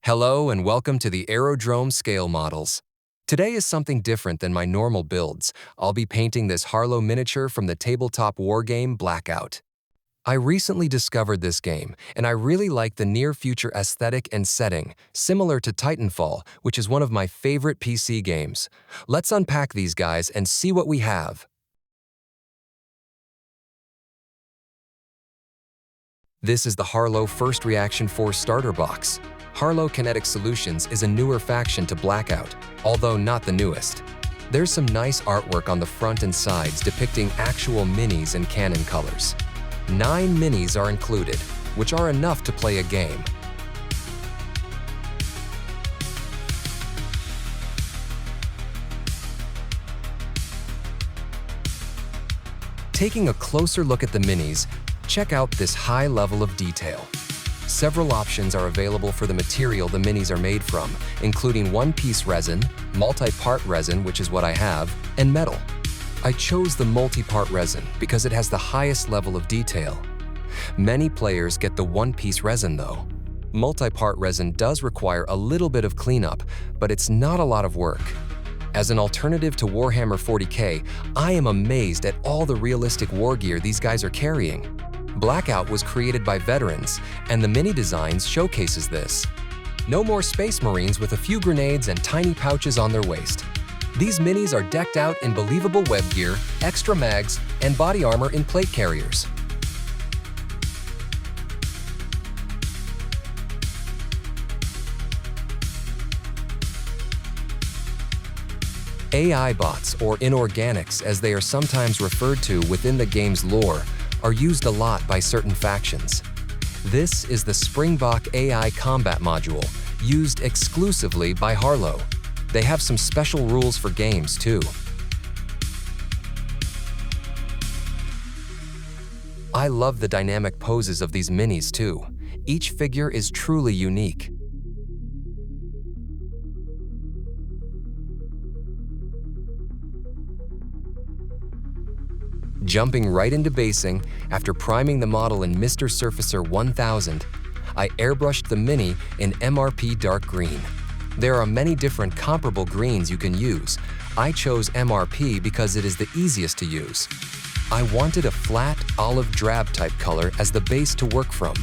Hello and welcome to the Aerodrome Scale Models. Today is something different than my normal builds. I'll be painting this Harlow miniature from the tabletop wargame Blkout. I recently discovered this game, and I really like the near-future aesthetic and setting, similar to Titanfall, which is one of my favorite PC games. Let's unpack these guys and see what we have. This is the Harlow First Reaction 4 starter box. Harlow Kinetic Solutions is a newer faction to Blkout, although not the newest. There's some nice artwork on the front and sides depicting actual minis and canon colors. 9 minis are included, which are enough to play a game. Taking a closer look at the minis, check out this high level of detail. Several options are available for the material the minis are made from, including one-piece resin, multi-part resin, which is what I have, and metal. I chose the multi-part resin because it has the highest level of detail. Many players get the one-piece resin though. Multi-part resin does require a little bit of cleanup, but it's not a lot of work. As an alternative to Warhammer 40k, I am amazed at all the realistic war gear these guys are carrying. Blkout was created by veterans, and the mini designs showcases this. No more Space Marines with a few grenades and tiny pouches on their waist. These minis are decked out in believable web gear, extra mags, and body armor in plate carriers. AI bots, or inorganics as they are sometimes referred to within the game's lore, are used a lot by certain factions. This is the Springbok AI combat module, used exclusively by Harlow. They have some special rules for games too. I love the dynamic poses of these minis too. Each figure is truly unique. Jumping right into basing, after priming the model in Mr. Surfacer 1000, I airbrushed the mini in MRP dark green. There are many different comparable greens you can use. I chose MRP because it is the easiest to use. I wanted a flat olive drab type color as the base to work from.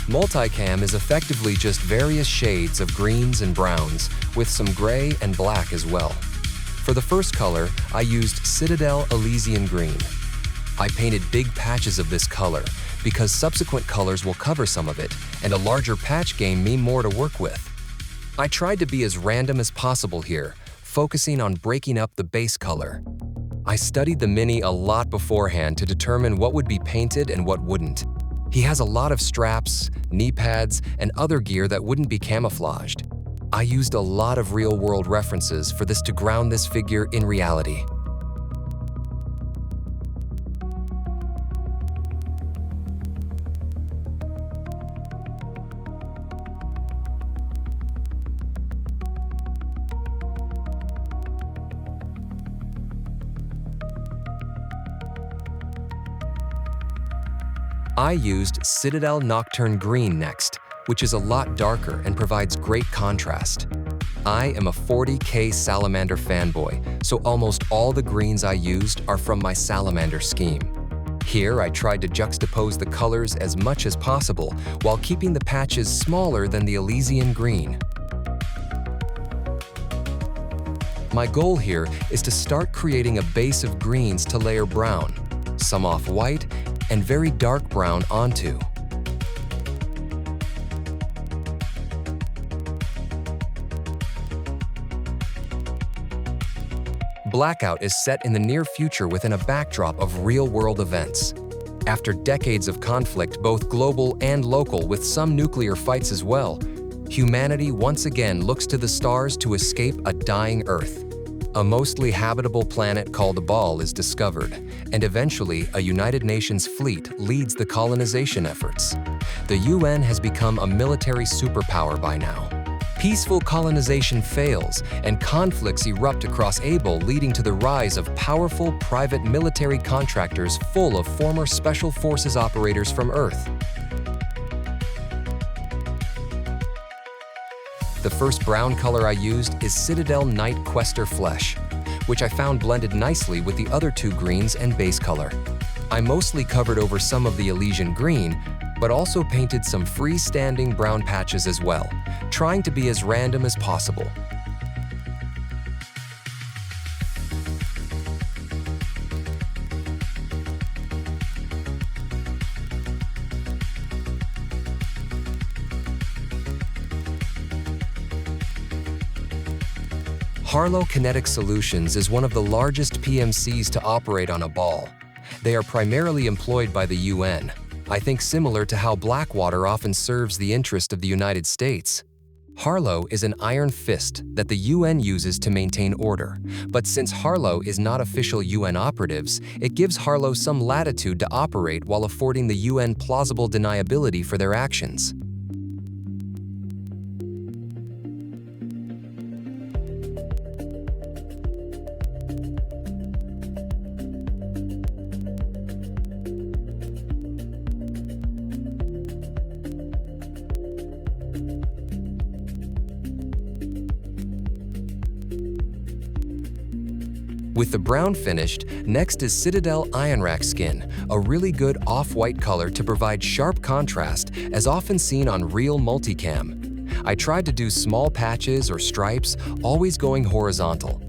Multicam is effectively just various shades of greens and browns, with some gray and black as well. For the first color, I used Citadel Elysian Green. I painted big patches of this color, because subsequent colors will cover some of it, and a larger patch gave me more to work with. I tried to be as random as possible here, focusing on breaking up the base color. I studied the mini a lot beforehand to determine what would be painted and what wouldn't. He has a lot of straps, knee pads, and other gear that wouldn't be camouflaged. I used a lot of real-world references for this to ground this figure in reality. I used Citadel Nocturne Green next, which is a lot darker and provides great contrast. I am a 40k Salamander fanboy, so almost all the greens I used are from my Salamander scheme. Here I tried to juxtapose the colors as much as possible while keeping the patches smaller than the Elysian Green. My goal here is to start creating a base of greens to layer brown, some off-white, and very dark brown onto. Blkout is set in the near future within a backdrop of real-world events. After decades of conflict, both global and local, with some nuclear fights as well, humanity once again looks to the stars to escape a dying Earth. A mostly habitable planet called Ball is discovered, and eventually a United Nations fleet leads the colonization efforts. The UN has become a military superpower by now. Peaceful colonization fails, and conflicts erupt across Able, leading to the rise of powerful private military contractors full of former Special Forces operators from Earth. The first brown color I used is Citadel Night Quester Flesh, which I found blended nicely with the other two greens and base color. I mostly covered over some of the Elysian green, but also painted some freestanding brown patches as well, trying to be as random as possible. Harlow Kinetic Solutions is one of the largest PMCs to operate on a ball. They are primarily employed by the UN, I think similar to how Blackwater often serves the interest of the United States. Harlow is an iron fist that the UN uses to maintain order, but since Harlow is not official UN operatives, it gives Harlow some latitude to operate while affording the UN plausible deniability for their actions. With the brown finished, next is Citadel Ironrack Skin, a really good off-white color to provide sharp contrast as often seen on real multicam. I tried to do small patches or stripes, always going horizontal.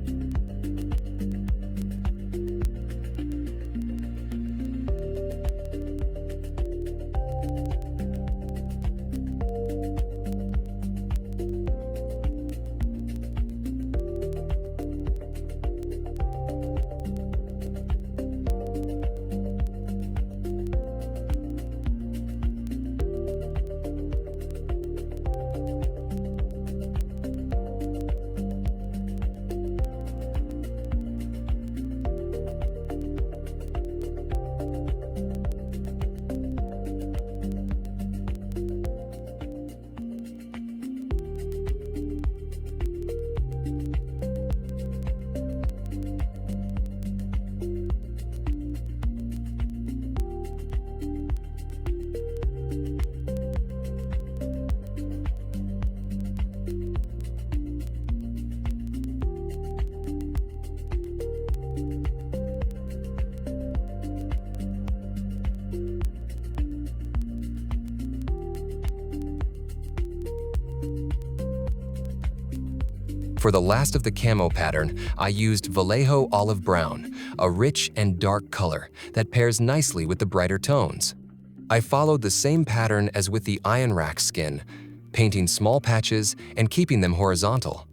For the last of the camo pattern, I used Vallejo Olive Brown, a rich and dark color that pairs nicely with the brighter tones. I followed the same pattern as with the Ironrack Skin, painting small patches and keeping them horizontal.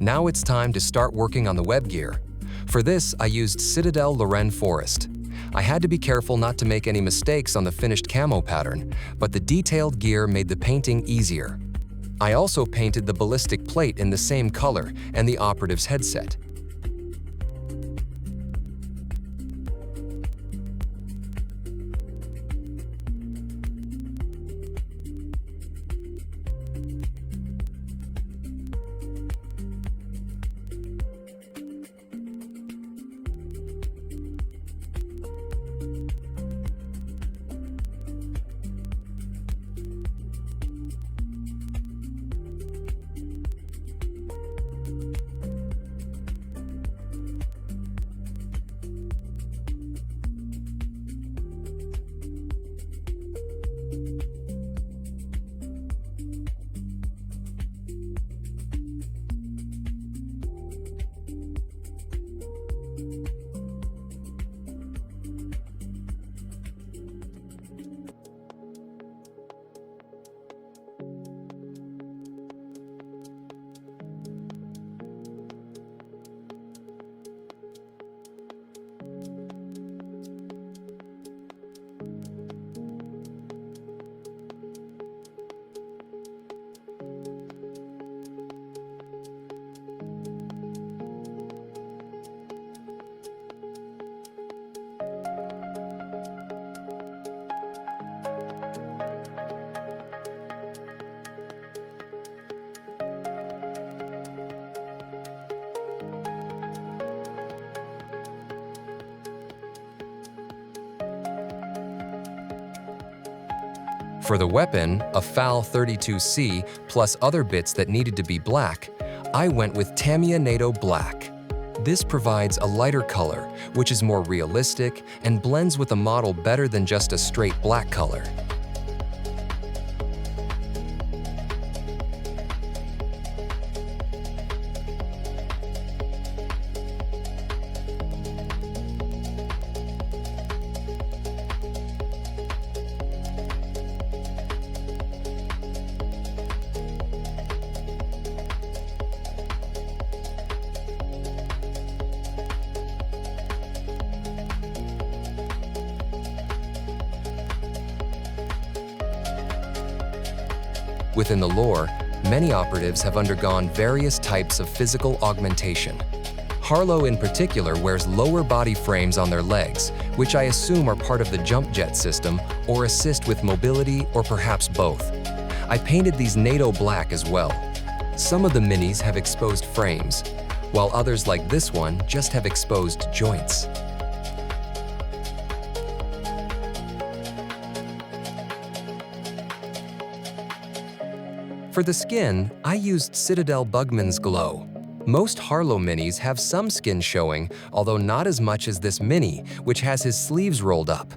Now it's time to start working on the web gear. For this, I used Citadel Lorraine Forest. I had to be careful not to make any mistakes on the finished camo pattern, but the detailed gear made the painting easier. I also painted the ballistic plate in the same color and the operative's headset. For the weapon, a FAL 32C, plus other bits that needed to be black, I went with Tamiya NATO Black. This provides a lighter color, which is more realistic and blends with the model better than just a straight black color. Within the lore, many operatives have undergone various types of physical augmentation. Harlow in particular wears lower body frames on their legs, which I assume are part of the jump jet system or assist with mobility or perhaps both. I painted these NATO black as well. Some of the minis have exposed frames, while others like this one just have exposed joints. For the skin, I used Citadel Bugman's Glow. Most Harlow minis have some skin showing, although not as much as this mini, which has his sleeves rolled up.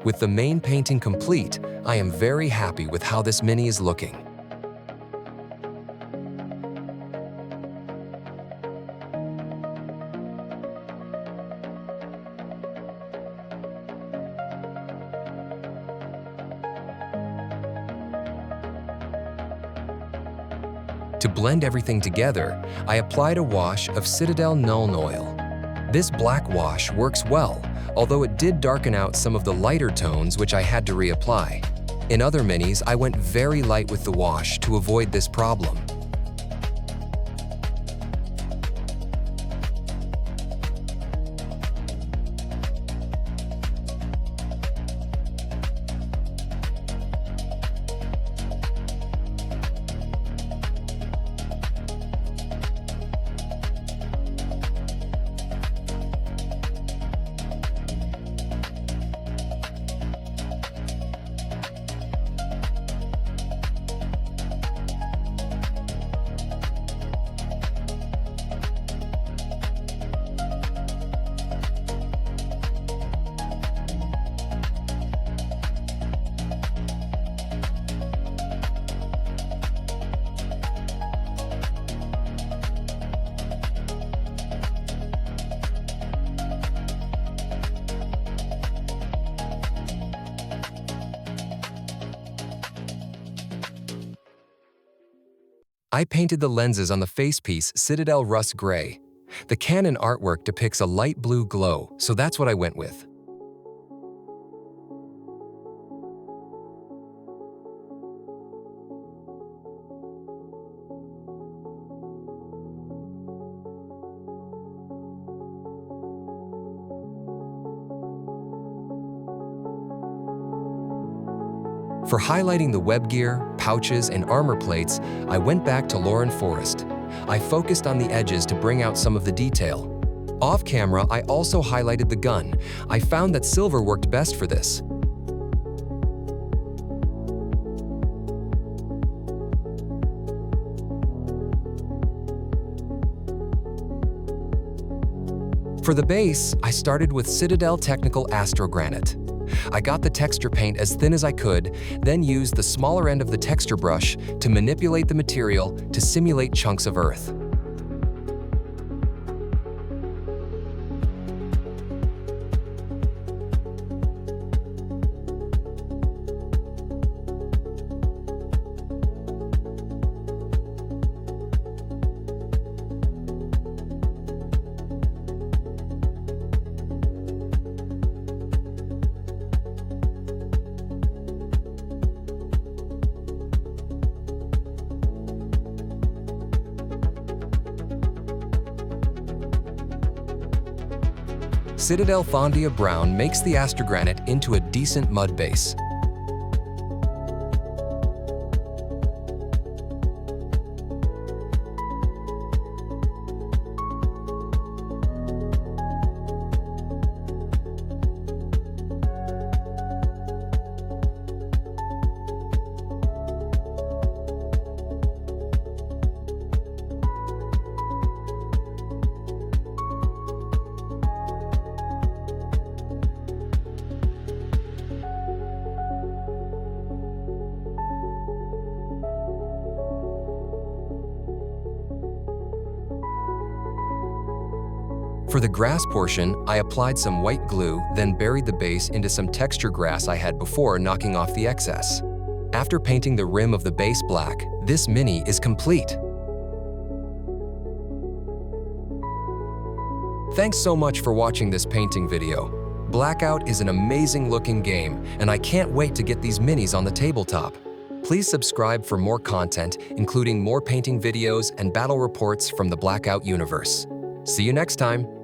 With the main painting complete, I am very happy with how this mini is looking. To blend everything together, I applied a wash of Citadel Nuln Oil. This black wash works well, although it did darken out some of the lighter tones which I had to reapply. In other minis, I went very light with the wash to avoid this problem. I painted the lenses on the facepiece Citadel Rust Gray. The Canon artwork depicts a light blue glow, so that's what I went with. For highlighting the web gear, pouches, and armor plates, I went back to Lauren Forest. I focused on the edges to bring out some of the detail. Off camera, I also highlighted the gun. I found that silver worked best for this. For the base, I started with Citadel Technical Astrogranite. I got the texture paint as thin as I could, then used the smaller end of the texture brush to manipulate the material to simulate chunks of earth. Citadel Fondia Brown makes the astrogranite into a decent mud base. For the grass portion, I applied some white glue, then buried the base into some texture grass I had before, knocking off the excess. After painting the rim of the base black, this mini is complete. Thanks so much for watching this painting video. Blkout is an amazing looking game, and I can't wait to get these minis on the tabletop. Please subscribe for more content, including more painting videos and battle reports from the Blkout universe. See you next time!